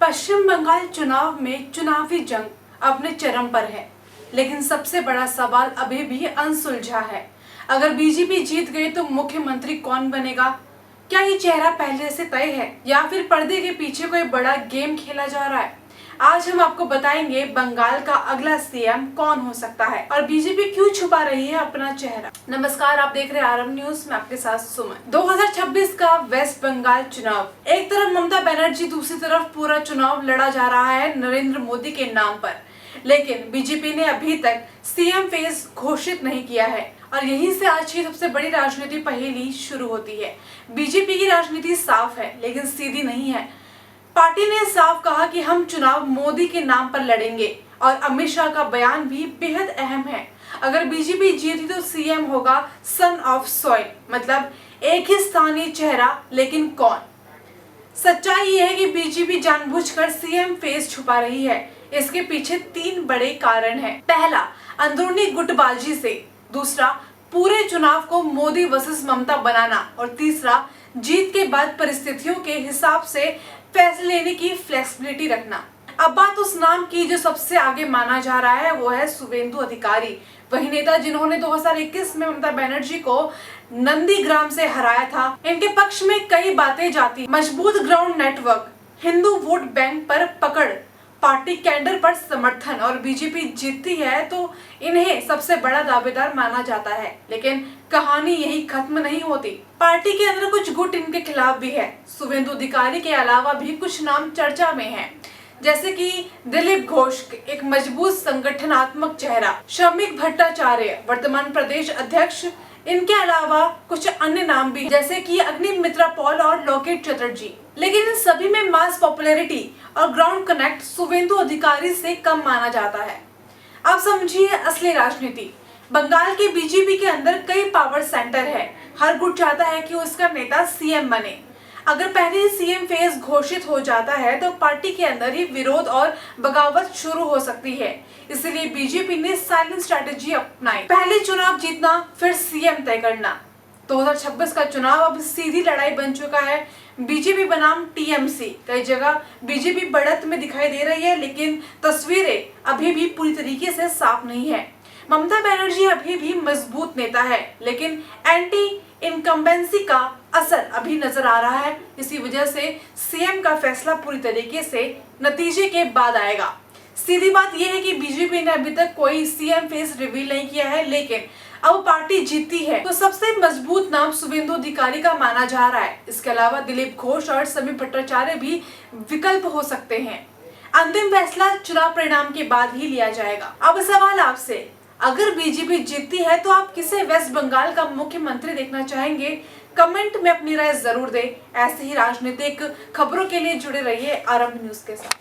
पश्चिम बंगाल चुनाव में चुनावी जंग अपने चरम पर है, लेकिन सबसे बड़ा सवाल अभी भी अनसुलझा है। अगर बीजेपी जीत गई तो मुख्यमंत्री कौन बनेगा? क्या ये चेहरा पहले से तय है या फिर पर्दे के पीछे कोई बड़ा गेम खेला जा रहा है? आज हम आपको बताएंगे बंगाल का अगला सीएम कौन हो सकता है और बीजेपी क्यों छुपा रही है अपना चेहरा। नमस्कार, आप देख रहे हैं आरएम न्यूज में आपके साथ सुमन। 2026 का वेस्ट बंगाल चुनाव, एक तरफ ममता बनर्जी, दूसरी तरफ पूरा चुनाव लड़ा जा रहा है नरेंद्र मोदी के नाम पर। लेकिन बीजेपी ने अभी तक सीएम फेस घोषित नहीं किया है और यहीं से आज की सबसे बड़ी राजनीति पहेली शुरू होती है। बीजेपी की राजनीति साफ है लेकिन सीधी नहीं है। पार्टी ने साफ कहा कि हम चुनाव मोदी के नाम पर लड़ेंगे और अमित शाह का बयान भी बेहद अहम है। अगर बीजेपी जीती तो सीएम होगा सन ऑफ सॉइल, मतलब एक ही स्थानीय चेहरा, लेकिन कौन? सच्चाई ये है कि बीजेपी जानबूझकर सीएम फेस छुपा रही है। इसके पीछे 3 बड़े कारण हैं। पहला, अंदरूनी गुटबाजी से, दूसरा, पूरे चुनाव को मोदी वर्सेस ममता बनाना, और तीसरा, जीत के बाद परिस्थितियों के हिसाब से फैसले लेने की फ्लेक्सिबिलिटी रखना। अब बात उस नाम की जो सबसे आगे माना जा रहा है, वो है शुवेंदु अधिकारी, वही नेता जिन्होंने 2021 में ममता बनर्जी को नंदीग्राम से हराया था। इनके पक्ष में कई बातें जाती, मजबूत ground network, Hindu vote bank पर पकड़, पार्टी कैडर पर समर्थन, और बीजेपी जीतती है तो इन्हें सबसे बड़ा दावेदार माना जाता है। लेकिन कहानी यही खत्म नहीं होती। पार्टी के अंदर कुछ गुट इनके खिलाफ भी है। शुवेंदु अधिकारी के अलावा भी कुछ नाम चर्चा में हैं, जैसे कि दिलीप घोष, एक मजबूत संगठनात्मक चेहरा, श्रमिक भट्टाचार्य, वर्तमान प्रदेश अध्यक्ष। इनके अलावा कुछ अन्य नाम भी, जैसे कि अग्निमित्रा पॉल और लोकेट चटर्जी। लेकिन इन सभी में मास पॉपुलैरिटी और ग्राउंड कनेक्ट शुवेंदु अधिकारी से कम माना जाता है। अब समझिए असली राजनीति। बंगाल के बीजेपी के अंदर कई पावर सेंटर है। हर गुट चाहता है कि उसका नेता सीएम बने। अगर पहले ही सीएम फेस घोषित हो जाता है तो पार्टी के अंदर ही विरोध और बगावत शुरू हो सकती है। इसलिए बीजेपी ने साइलेंट स्ट्रेटेजी अपनाई। पहले चुनाव जीतना, फिर सीएम तय करना। 2026 का चुनाव अब सीधी लड़ाई बन चुका है। बीजेपी बनाम टीएमसी, कई जगह बीजेपी बढ़त में दिखाई दे रही है, लेकिन तस्वीरें अभी भी पूरी तरीके से साफ नहीं है। ममता बनर्जी अभी भी मजबूत नेता है, लेकिन एंटी इनकम्बेंसी का असर अभी नजर आ रहा है। इसी वजह से सीएम का फैसला पूरी तरीके से नतीजे के बाद आएगा। सीधी बात यह है कि बीजेपी ने अभी तक कोई सीएम फेस रिवील नहीं किया है, लेकिन अब पार्टी जीतती है तो सबसे मजबूत नाम शुवेंदु अधिकारी का माना जा रहा है। इसके अलावा दिलीप घोष और श्रमिक भट्टाचार्य भी विकल्प हो सकते हैं। अंतिम फैसला चुनाव परिणाम के बाद ही लिया जाएगा। अब सवाल आपसे, अगर बीजेपी जीतती है तो आप किसे वेस्ट बंगाल का मुख्यमंत्री देखना चाहेंगे? कमेंट में अपनी राय जरूर दें। ऐसे ही राजनीतिक खबरों के लिए जुड़े रहिए आरएम न्यूज के साथ।